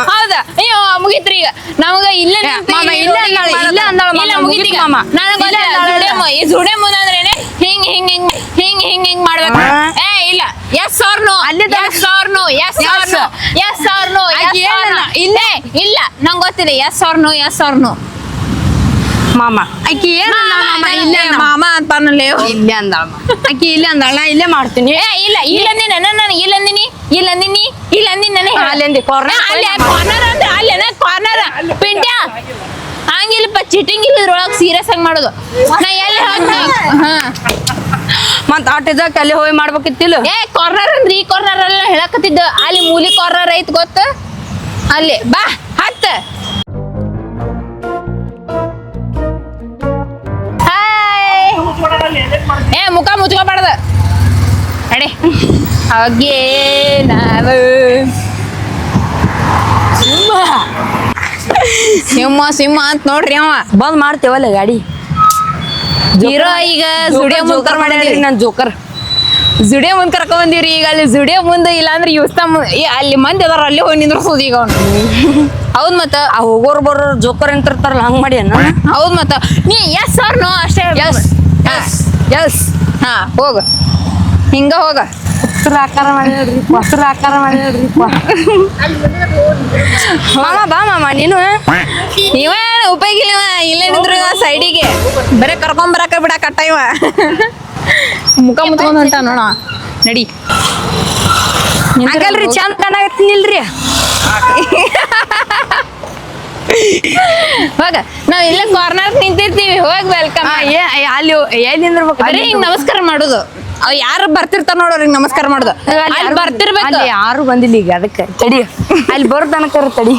ಹೌದಾ ಅಯ್ಯೋ ಮುಗಿತ್ರಿ ಈಗ ನಮಗ ಇಲ್ಲೇ ಮಾಮ, ಇಲ್ಲೇ ಅಂದಾಳ, ಇಲ್ಲೇ ಅಂದಾಳ ಮಾಮ, ಮುಗಿತಿ ಮಾಮ. ನನಗ ಈ ಸುಡೆ ಮುಂದಂದ್ರೇನೆ ಹಿಂಗ್ ಮಾಡ್ಬೇಕು ಏ ಇಲ್ಲ yes or no yes or no ಇಲ್ಲೇ ಇಲ್ಲ ನಂಗೆ ಗೊತ್ತಿದೆ ಎಸ್ ಆರ್ ನೋ ಮಾಮ ಆಕಿ ಏನ್ ಇಲ್ಲೇ ಮಾಮ ಅಂತ ಅನ್ನಲೇ ಇಲ್ಲೇ ಅಂದಾಳ ಆಕಿ ಇಲ್ಲೇ ಅಂದಾಳ ನಾ ಇಲ್ಲೇ ಮಾಡ್ತೀನಿ ಏ ಇಲ್ಲ ಇಲ್ಲಂದಿನ ನಾನು ಇಲ್ಲಂದಿನಿ ನನಗೆ ಅಲ್ಲೇಂದಿ ಕಾರ್ನರ್ ಕಾರ್ನರ್ ಅಂದ್ರೆ ಅಲ್ಲೇನ ಕಾರ್ನರ್ ಪಿಂಟ್ಯ ಹಂಗಿಲ್ಲಪ್ಪ ಚಿಟಿಂಗ್ ಇಲ್ಲ ಇದ್ರೊಳಗೆ ಸೀರಿಯಸ್ ಆಗಿ ಮಾಡೋದು ನಾ ಎಲ್ಲಿ ಹಾ ಮತ್ ಆಟದಾಗ ಅಲ್ಲಿ ಹೋಗಿ ಮಾಡ್ಬೇಕಿತ್ತಿಲ್ಲ ಏ ಕಾರ್ನರ್ ಅಂದ್ರೆ ಈ ಕಾರ್ನರ್ ಎಲ್ಲ ಹೇಳಕತ್ತಿದ್ದ ಅಲ್ಲಿ ಮೂಲಿ ಕಾರ್ನರ್ ಐತ್ ಗೊತ್ತ ಅಲ್ಲಿ ಬಾ ಹತ್ತ ಹಾಯ್ ಏ ಮುಖ ಮುಚ್ಕೋಬಾರ್ದು ಅಡೆ ಹಾಗೆ ನಾವು ಸಿಂಹ ಅಂತ ನೋಡ್ರಿ ಅವ ಬಂದ್ ಮಾಡ್ತೇವಲ್ಲ ಗಾಡಿ ಹೀರೋ ಈಗ ಜುಡಿಯೋ ಮುಂದ್ ಜೋಕರ್ ಮಾಡ್ಯಾರಿ ನನ್ ಜೋಕರ್ ಜುಡಿಯೋ ಮುಂದ್ ಕರ್ಕೊಂಡ್ ಬಂದಿವ್ರಿ ಈಗ ಅಲ್ಲಿ ಜುಡಿಯೋ ಮುಂದೆ ಇಲ್ಲಾಂದ್ರೆ ಯುಸ್ತಾ ಅಲ್ಲಿ ಮಂದಿ ಅದಾರ ಅಲ್ಲಿ ಹೋಗಿ ನಿಂದ್ರಸೋದು ಈಗ ಅವ್ನು ಹೌದ್ ಮತ್ತ ಆ ಹೋಗೋರ್ ಬರೋರ್ ಜೋಕರ್ ಅಂತ ಇರ್ತಾರಲ್ಲ ಹಂಗ್ ಮಾಡಿ ಅನ್ನ ಹೌದ್ ಮತ್ತ ನೀ ಎಸ್ ಆರ್ ನೋ ಅಷ್ಟೇ ಎಸ್ ಹಾ ಹೋಗ ಹಿಂಗ ಹೋಗ ಮೊಸರು ಆಕಾರ ಮಾಡ್ಯಾಡ್ರಿ ಮಾಮ ಬಾ ಮಾಮ ನೀನು ನೀವೇ ಉಪಯೋಗ ಇಲ್ಲ ಇಲ್ಲೇ ನಿಂದ್ರು ಸೈಡಿಗೆ ಬರೇ ಕರ್ಕೊಂಡ್ ಬರಾಕ ಬಿಡಾಕ ಇವ ಮುಖ ಮುತ್ಕೊಂಡ್ ಹೊಂಟ ನೋಡ ನಡಿ ಹಂಗಲ್ರಿ ಚಂದ ಕಾಣಾಗತ್ತೀನಿಲ್ರಿ ಹೋಗ ನಾವ್ ಇಲ್ಲೇ ಕಾರ್ನರ್ ನಿಂತಿರ್ತೀವಿ ಹೋಗ್ ವೆಲ್ಕಮ್ ಅಲ್ಲಿ ಎಲ್ಲಿ ನಿಂದಿರ್ಬೇಕು ಬರೀ ಹಿಂಗ್ ನಮಸ್ಕಾರ ಮಾಡುದು ಅವ್ ಯಾರು ಬರ್ತಿರ್ತಾರ ನೋಡೋರ್ ನಮಸ್ಕಾರ ಮಾಡುದು ಅಲ್ಲಿ ಬರ್ತಿರ್ಬೇಕು ಅಲ್ಲಿ ಯಾರು ಬಂದಿಲ್ಲ ಈಗ ಅದಕ್ಕೆ ತಡಿ ಅಲ್ಲಿ ಬರೋ ತನಕ ತಡಿ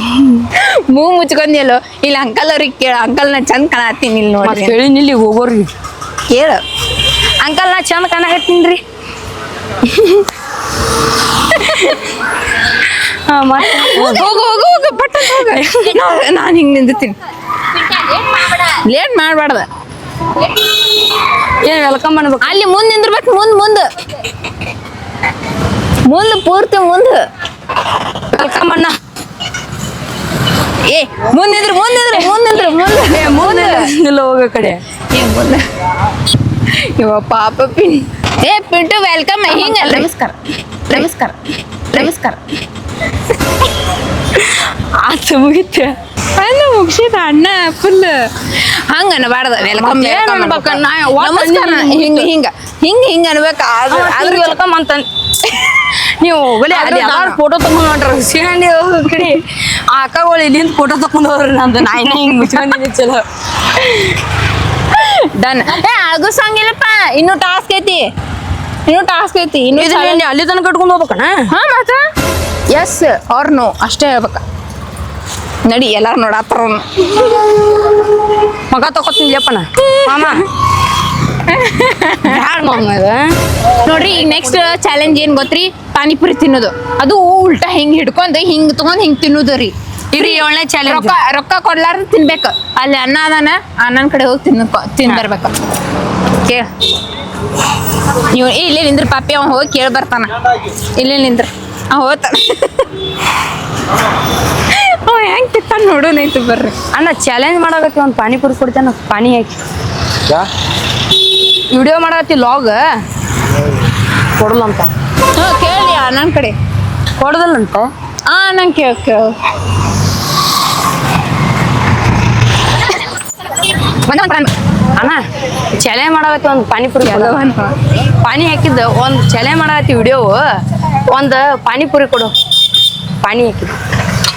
ಮೂಗ್ ಮುಚ್ಕೊಂದಿಲ್ಲೋ ಇಲ್ಲಿ ಅಂಕಲ್ ಅವ್ರಿಗೆ ಕೇಳ ಅಂಕಲ್ ನಾ ಚಂದ ಕಾಣತ್ತೀನಿ ಇಲ್ಲಿ ನೋಡ್ರಿ ಹೇಳಿ ನಿಲ್ಲಿ ಹೋಗೋರ್ರಿ ಕೇಳು ಅಂಕಲ್ ನಾ ಚಂದ ಕಾಣಕತ್ತೀನ್ರಿ ಹೋಗು ಪಟ್ಟ ಹೋಗ ನಾನು ಹಿಂಗ್ ನಿಂದಿರ್ತೀನಿ ಲೇಟ್ ಮಾಡ್ಬಾರ್ದ ಏನ್ ವೆಲ್ಕಮ್ ಮಾಡ್ಬೇಕು ಅಲ್ಲಿ ಮುಂದ್ ನಿಂದಿರ್ಬೇಕು ಮುಂದ್ ಪೂರ್ತಿ ಮುಂದ್ ವೆಲ್ಕಮ್ ಅಣ್ಣ ಏ ಮುಂದಿದ್ರು ಮುಂದೆ ಹೋಗೋ ಕಡೆ ಮುಂದೆ ಇವ ಪಾಪ ಏ ಪಿಂಟು ವೆಲ್ಕಮ್ ಹಿಂಗ ನಮಸ್ಕಾರ ಆತ ಮುಗಿತ ಅಣ್ಣ ಮುಗಿಸಿದ ಅಣ್ಣ ಫುಲ್ ಹಂಗ ಅನ್ಬಾರ್ದ ವೆಲ್ಕಮ್ ನಮಸ್ಕಾರ ಹಿಂಗ ಅನ್ಬೇಕ ಅದ್ರ ವೆಲ್ಕಮ್ ಅಂತ ನೀವು ಹೋಗಲಿ ಅಲ್ಲಿ ಯಾರು ಫೋಟೋ ತಗೊಂಡ್ ಹೊಂಟ್ರ ಸಿಗಂಡಿ ಹೋಗೋ ಕಡೆ ಆ ಅಕ್ಕಗಳು ಇಲ್ಲಿಂದ ಫೋಟೋ ತಗೊಂಡ್ ಹೋಗ್ರಿ ನಂದು ನಾಯಿನ ಹಿಂಗ್ ಮುಚ್ಕೊಂಡಿನಿ ಚಲೋ ಡನ್ ಏ ಆಗಸಂಗಿಲ್ಲಪ್ಪ ಇನ್ನು ಟಾಸ್ಕ್ ಐತಿ ಇನ್ನು ಅಲ್ಲಿ ತನಕ ಕಟ್ಕೊಂಡು ಹೋಗ್ಬೇಕಣ್ಣ ಹಾ ಮತ್ತ ಎಸ್ ಆರ್ ನೋ ಅಷ್ಟೇ ಹೇಳ್ಬೇಕ ನಡಿ ಎಲ್ಲಾರು ನೋಡತ್ತಾರ ಮಗ ತಗೋತೀನಿ ಲೇಪಣ್ಣ ಮಾಮ ಬ್ಯಾಡ ಮಾಮ ಇದು. ನೋಡ್ರಿ ಈಗ ನೆಕ್ಸ್ಟ್ ಚಾಲೆಂಜ್ ಏನ್ ಗೊತ್ತ್ರಿ? ಪಾನಿಪುರಿ ತಿನ್ನೋದು. ಅದು ಉಲ್ಟಾ ಹಿಂಗ್ ಹಿಡ್ಕೊಂಡು ಹಿಂಗ್ ತಗೊಂಡ್ ಹಿಂಗ್ ತಿನ್ನೋದು ರೀ. ಇರಿ 7ನೇ ಚಾಲೆಂಜ್. ರೊಕ್ಕ ಕೊಡ್ಲಾರ್ದು ತಿನ್ಬೇಕು. ಅಲ್ಲಿ ಅನ್ನ ಅದಾನ, ಅನ್ನನ ಕಡೆ ಹೋಗಿ ತಿನ್ ಬರ್ಬೇಕು. ಕೇಳ ನೀವು ಇಲ್ಲೇ ನಿಂದ್ರ ಪಾಪಿ, ಅವ ಹೋಗಿ ಕೇಳಿ ಬರ್ತಾನ. ಇಲ್ಲೇ ನಿಂದ್ರ ಅವ ಹೋಗ್ತಾನ. ಅವ ಹೆಂಗ್ ತಿಂತಾನ ನೋಡು ನಿಂತು ಬರ್ರಿ. ಅಣ್ಣ ಚಾಲೆಂಜ್ ಮಾಡಬೇಕು, ಒಂದು ಪಾನಿಪುರಿ ಕೊಡ್ತೇನೆ, ಪಾನಿ ಹಾಕಿ ವಿಡಿಯೋ ಮಾಡತ್ತಿ ಲಾಗ್ ಕೊಡಲ್ಲ ಅಂತ. ಕೇಳಿ ಅನ್ನನ ಕಡೆ ಕೊಡದಲ್ಲಂತ. ನಂಗೆ ಕೇಳ ಅಣ್ಣ ಚಾಲೆಂಜ್ ಮಾಡಾಕತ್ತಿ ಒಂದು ಪಾನಿಪುರಿ ಪಾನಿ ಹಾಕಿದ್ದು ಒಂದು ಚಾಲೆಂಜ್ ಮಾಡಾಕತ್ತಿ ವಿಡಿಯೋ, ಒಂದು ಪಾನಿಪುರಿ ಕೊಡು. ಪಾನಿ ಹಾಕಿದ್ದು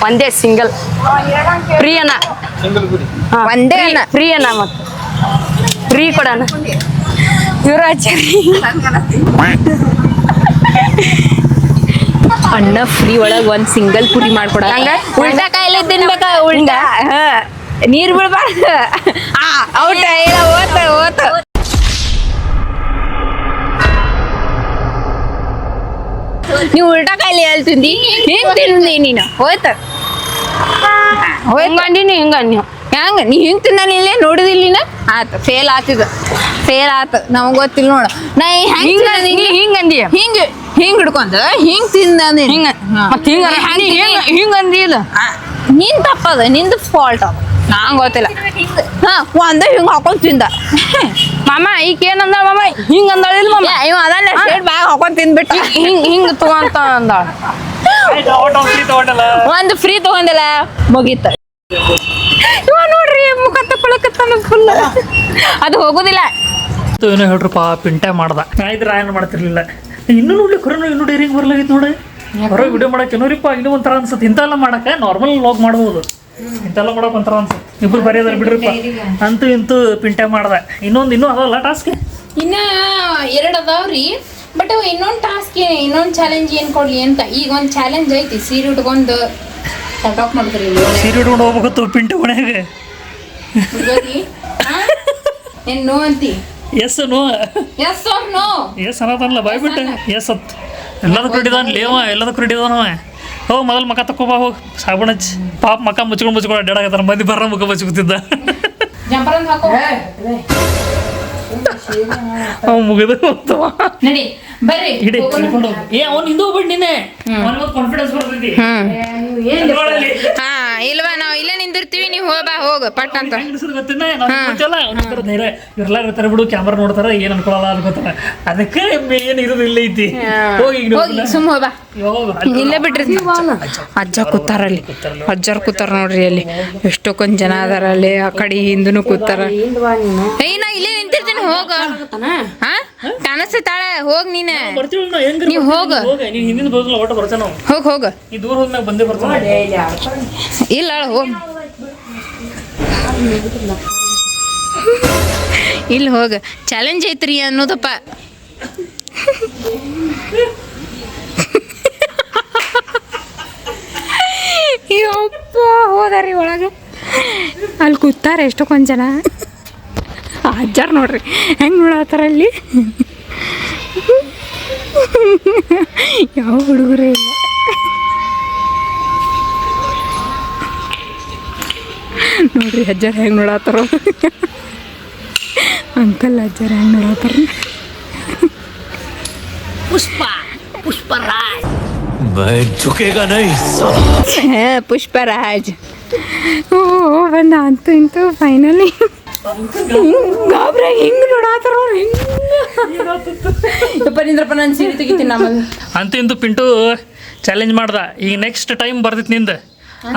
ಒಂದೇ ಸಿಂಗಲ್ ಫ್ರೀ ಅಣ್ಣ. ಒಂದೇ ಅನ್ನ ಫ್ರೀ ಅಣ್ಣ, ಮತ್ತೆ ಫ್ರೀ ಕೊಡೋಣ. ಇವ್ರು ಆಚಾರಿ ಅಣ್ಣ ಫ್ರೀ ಒಳಗ್ ಒಂದ್ ಸಿಂಗಲ್ ಪುರಿ ಮಾಡ್ಕೊಡ. ಉಲ್ಟಾ ಕಾಯಿಲೆ ತಿನ್ಬೇಕ. ಉಲ್ಟಾ ನೀರ್ ಬಿಡ್ಬಾರ್ದು. ಔಟ ಇಲ್ಲ, ಓತ ನೀವು ಉಲ್ಟಾ ಕಾಯಿಲೆ ಎಲ್ಲಿ ತಿಂದಿ? ಹಿಂಗ್ ತಿಂದಿ ನೀನು. ಹೋಯ್ತ ಹಿಂಗಂದಿನಿ ಹಿಂಗಂದಿ ಹೆಂಗ ನೀ ಹಿಂಗ್ ತಿಂದಿಲ್ಲ, ನೋಡಿದಿಲ್ಲ. ಆತ ಫೇಲ್ ಆತಿದ, ಫೇಲ್ ಆತ. ನಮಗ್ ಗೊತ್ತಿಲ್ಲ ನೋಡ. ನಾ ಹಿಂಗಂದಿ ಹಿಂಗ ಹಿಂಗ್ ಹಿಡ್ಕೊಂಡ ಹಿಂಗ್ ತಿಂದ ಹಿಂಗ ಮತ್ತೆ ಹಿಂಗಂದಿ ಇಲ್ಲ. ನಿನ್ ತಪ್ಪದ, ನಿಂದು ಫಾಲ್ಟ್ ಅದ. ನಂಗೆ ಗೊತ್ತಿಲ್ಲ. ಒಂದ ಹಿಂಗ್ ಹಾಕೊಂಡ್ ತಿಂದ. ಮಾಮ ಈಗ ಏನಂದ ಮಾಮ? ಹಿಂಗ ಅಂದಾಳಿಲ್ಲ ಮಾಮ. ಇವ ಅದನ್ನ ಸ್ಟ್ರೇಟ್ ಬ್ಯಾಗ್ ಹಾಕೊಂಡ್ ತಿಂದ್ಬಿಟ್ಟ. ಹಿಂಗ ತಗೊಂತ ಅಂದಾಳ. ಒಂದು ಫ್ರೀ ತಗೊಂಡಿಲ್ಲ, ಮುಗೀತ. ಇವ ನೋಡ್ರಿ ಮುಖ ತಕೊಳಕತ್ತಾನ ಫುಲ್. ಅದು ಹೋಗುದಿಲ್ಲ. ಏನೋ ಹೇಳ್ರಪ್ಪ, ಪಿಂಟೆ ಮಾಡ್ದ. ನಾ ಇದ್ರೆ ಏನು ಮಾಡ್ತಿರ್ಲಿಲ್ಲ. ಇನ್ನೂ ನೋಡ್ಲಿಕ್ಕೆ ಹೊರನು ಇನ್ನೂ ಡೈರಿಂಗ್ ಬರ್ಲಾಗಿತ್ತು ನೋಡಿ. ಹೊರಗೆ ವಿಡಿಯೋ ಮಾಡಕ್ಕೆ ಏನೋರಿಪ್ಪ ಇನ್ನೂ ಒಂಥರ ಅನ್ಸುತ್ತೆ. ಇಂಥೆಲ್ಲ ಮಾಡಕ್ಕೆ ನಾರ್ಮಲ್ ವ್ಲಾಗ್ ಮಾಡ್ಬೋದು, ಇಂಥೆಲ್ಲ ಮಾಡಕ್ಕೆ ಒಂಥರ ಅನ್ಸುತ್ತೆ. ಇಬ್ರು ಬರೆಯೋದಾರ ಬಿಡ್ರಿಪ್ಪ. ಅಂತೂ ಇಂತೂ ಪಿಂಟೆ ಮಾಡ್ದ. ಇನ್ನೂ ಅದಲ್ಲ ಟಾಸ್ಕ್. ಇನ್ನ 2 ಅದಾವ್ರಿ. ಬಟ್ ಇನ್ನೊಂದು ಟಾಸ್ಕ್, ಇನ್ನೊಂದು ಚಾಲೆಂಜ್ ಏನ್ ಕೊಡ್ಲಿ ಅಂತ. ಈಗ ಒಂದು ಚಾಲೆಂಜ್ ಐತಿ. ಸೀರೆ ಉಟ್ಕೊಂಡು ಟಾಕ್ ಮಾಡಿದ್ರಿ. ಸೀರೆ ಉಟ್ಕೊಂಡು ಹೋಗ್ಬೇಕತ್ತು ಪಿಂಟೆ ಮನೆಯಾಗ. ಏನ್ ನೋ ಅಂತಿ? Yes no yes or no? Yes ಅನ್ನೋದಲ್ಲ, ಬಾಯ್ಬಿಟ್ಟೆ ಎಸ್ ಅತ್. ಎಲ್ಲದಕ್ಕೂ ಹಿಡಿದಾನ ಲೇವ, ಎಲ್ಲದಕ್ಕೂ ಹಿಡಿದಾನವ. ಹೋಗಿ ಮೊದಲು ಮಕ ತಕ್ಕೋಬಾ, ಹೋಗಿ ಸಾಬೂನ್ ಹಚ್ಚಿ. ಪಾಪ ಮಕ ಮುಚ್ಕೊಂಡು ಅಡ್ಡಾಡಕತ್ತಾರ. ಮಂದಿ ಬರ್ರ ಮುಖ ಮುಚ್ಕೊತಿದ್ದ. ಜಂಪರ್ ಅಂತ ಹಾಕೋ. ಅವ ಮುಗಿದ ಹೋಗ್ತವ. ನಡಿ ಬರ್ರಿ. ಹಿಡಿ ಹಿಡ್ಕೊಂಡು ಹೋಗಿ. ಅವ್ನು ಹಿಂದೆ ಹೋಗ್ಬಿಟ್ಟು ನೀನೆ, ಅವನಿಗೆ ಕಾನ್ಫಿಡೆನ್ಸ್ ಬರ್ತೈತಿ. ಇಲ್ವಾ, ನಾವು ಇಲ್ಲೇ ನಿಂದಿರ್ತೀವಿ, ನೀವು ಹೋಗ ಪಟ್ ಅಂತ. ಗೊತ್ತಿಲ್ಲ, ಅವ್ರ ಧೈರ್ಯ ಇವ್ರೆಲ್ಲ ಇರ್ತಾರೆ ಬಿಡು, ಕ್ಯಾಮ್ರಾ ನೋಡ್ತಾರ, ಏನ್ ಅನ್ಕೊಳಲ್ಲ ಅನ್ಕೋತಾರ. ಅದಕ್ಕೆ ಏನ್ ಇರೋದು ಇಲ್ಲ ಐತಿ. ಹೋಗಿ ಸುಮ್ ಹೋಗ. ಇಲ್ಲೇ ಬಿಟ್ರಿ. ಅಜ್ಜ ಕೂತಾರಲ್ಲಿ, ಅಜ್ಜಾರ್ ಕೂತಾರ ನೋಡ್ರಿ ಅಲ್ಲಿ. ಎಷ್ಟೊಂದ್ ಜನ ಅದಾರ ಅಲ್ಲಿ. ಆ ಕಡೆ ಹಿಂದನು ಕೂತಾರ. ನಾ ಇಲ್ಲೇ ನಿಂತಿರ್ತೀನಿ, ಹೋಗ. ಕಾಣಿಸ್ತಾಳೆ, ಹೋಗ್ ನೀನ. ನೀವ್ ಹೋಗ. ನೀನ್ ಹಿಂದಿನ ಬರೋದಿಲ್ಲ, ಒಟ್ಟು ಬರ್ತಾನ. ಹೋಗ ಈ ದೂರ ಹೋದ್ಮೇಲೆ ಬಂದೇ ಬರ್ತಾನ. ಇಲ್ಲ ಹೋಗ್. ಇಲ್ಲಿ ಹೋಗ. ಚಾಲೆಂಜ್ ಐತ್ರಿ ಅನ್ನೋದಪ್ಪ. ಯಪ್ಪ ಹೋದಾರಿ ಒಳಗೆ. ಅಲ್ಲಿ ಕೂತಾರ ಎಷ್ಟೊಂದು ಜನ. ಅಜ್ಜಾರ ನೋಡ್ರಿ ಹೆಂಗೆ ನೋಡತ್ತಾರ ಅಲ್ಲಿ. ಯಾವ ಹುಡುಗರೇ ಇಲ್ಲ. ನೋಡ್ರಿ ಅಜ್ಜಾರ ಹೆಂಗೆ ನೋಡತ್ತಾರ. ಅಂಕಲ್ ಅಜ್ಜಾರ ಹೆಂಗೆ ನೋಡತ್ತಾರ. पुष्पराज मैं झुकेगा नहीं ಪುಷ್ಪರಾಜ್. ಓ ಬಂದ ಅಂತೂ ಇಂತೂ ಫೈನಲಿ. ಗಾಬ್ರ ಹಿಂಗೆ ನೋಡತ್ತಾರ. ನಿಂದ್ರಪ್ಪ, ನಾನು ಸೀರೆ ತೆಗಿತೀನಿ. ನಮ್ಮದು ಅಂತೂ ಇಂತೂ ಪಿಂಟು ಚಾಲೆಂಜ್ ಮಾಡ್ದ. ಈಗ ನೆಕ್ಸ್ಟ್ ಟೈಮ್ ಬರ್ತೈತಿ ನಿಂದ.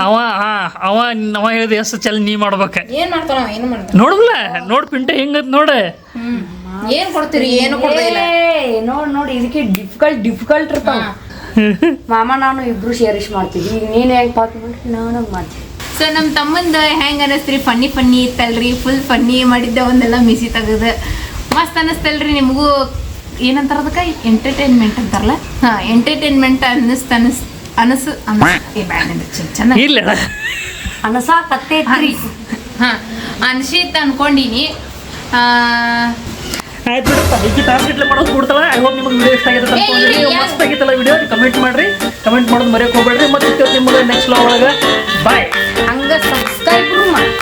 ಅವ ಹೇಳಿದ ಎಸ್ ಚಾಲೆಂಜ್ ನೀ ಮಾಡ್ಬೇಕ. ಏನ್ ಮಾಡ್ತಾನ? ಏನು ಮಾಡ್ತಾನ ನೋಡಲ್ಲ, ನೋಡ್ ಪಿಂಟೆ ಹೆಂಗತ್ ನೋಡ. ಏನ್ ಕೊಡ್ತೀರಿ? ಏನು ಕೊಡೋದಿಲ್ಲ. ನೋಡಿ ಇದಕ್ಕೆ ಡಿಫಿಕಲ್ಟ್ ಇರ್ತಾವ. ಮಾಮ ನಾನು ಇಬ್ರು ಶೇರಿಶ್ ಮಾಡ್ತೀವಿ. ಈಗ ನೀನು ಹೆಂಗ್ ಪಾಕ್ ಮಾಡಿ ನಾನು ಮಾಡ್ತೀವಿ. ಸೊ ನಮ್ಮ ತಮ್ಮಂದು ಹೆಂಗೆ ಅನ್ನಿಸ್ತ್ರಿ? ಫನ್ನಿ ಇತ್ತಲ್ರಿ, ಫುಲ್ ಫನ್ನಿ ಮಾಡಿದ್ದೆ. ಒಂದೆಲ್ಲ ಮಿಸಿ ತೆಗೆದು ಮಸ್ತ್ ಅನ್ನಿಸ್ತಲ್ರಿ ನಿಮಗೂ? ಏನಂತಾರ ಅದಕ್ಕೆ? ಎಂಟರ್ಟೈನ್ಮೆಂಟ್ ಅಂತಾರಲ್ಲ. ಎಂಟರ್ಟೈನ್ಮೆಂಟ್ ಚೆನ್ನಾಗಿ ಇಲ್ಲ ಅನಸಾಕತ್ತೈತ್ರಿ. ಅನ್ಸಿತ್ ಅನ್ಕೊಂಡಿನಿ. ಆಯ್ತು ಬಿಡಪ್ಪ ಈಗ ಟಾಸ್ಕ್ ಇಟ್ಲೆ ಮಾಡೋದು ಕೊಡ್ತಾಳ. ಐ ಹೋಪ್ ನಿಮಗೆ ವಿಡಿಯೋ ಇಷ್ಟ ಆಗಿದೆ ಅನ್ಕೊಂಡಿದ್ದೀನಿ. ಮಸ್ತ್ ಆಗಿತ್ತಲ್ಲ ವಿಡಿಯೋ. ಕಮೆಂಟ್ ಮಾಡ್ರಿ, ಕಮೆಂಟ್ ಮಾಡೋದು ಮರೆಯೋಕೆ ಹೋಗ್ಬೇಡ್ರಿ. ಮತ್ತೆ ನಿಮಗೆ ನೆಕ್ಸ್ಟ್ ಒಳಗೆ ಬಾಯ್. ಹಂಗ ಸಬ್ಸ್ಕ್ರೈಬ್ ಮಾಡಿ.